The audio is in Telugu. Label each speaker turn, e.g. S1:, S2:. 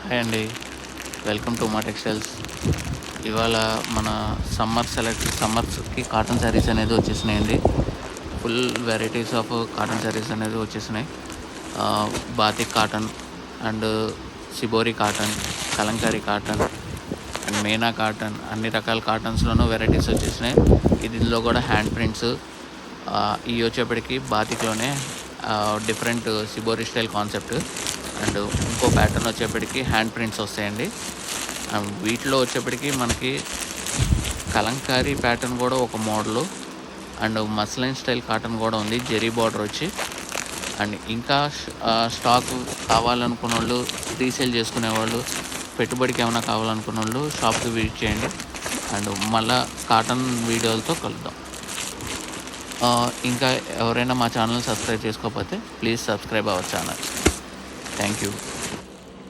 S1: హాయ్ అండి. వెల్కమ్ టు మా టెక్స్టైల్స్. ఇవాళ మన సమ్మర్స్కి కాటన్ శారీస్ అనేది వచ్చేసినాయండి. Full varieties of cotton saris అనేది వచ్చేసినాయి. Batik cotton and shibori cotton, Kalamkari cotton and మేనా కాటన్, అన్ని రకాల కాటన్స్లోనూ వెరైటీస్ వచ్చేసినాయి. దీనిలో కూడా హ్యాండ్ ప్రింట్స్, ఇవి వచ్చేప్పటికి బాతిక్లోనే different shibori style concept and ఇంకో ప్యాటర్న్ వచ్చేప్పటికి హ్యాండ్ ప్రింట్స్ వస్తాయండి. వీటిలో వచ్చేప్పటికి మనకి కలంకారీ ప్యాటర్న్ కూడా ఒక model and muslin style cotton కూడా ఉంది, జెరీ బార్డర్ వచ్చి. అండ్ ఇంకా స్టాక్ కావాలనుకున్న వాళ్ళు, రీసేల్ చేసుకునే వాళ్ళు, పెట్టుబడికి ఏమైనా కావాలనుకున్న వాళ్ళు షాప్కి విజిట్ చేయండి. అండ్ మళ్ళీ కాటన్ వీడియోలతో కలుద్దాం. ఇంకా ఎవరైనా మా ఛానల్ సబ్స్క్రైబ్ చేసుకోకపోతే please subscribe our channel. Thank you.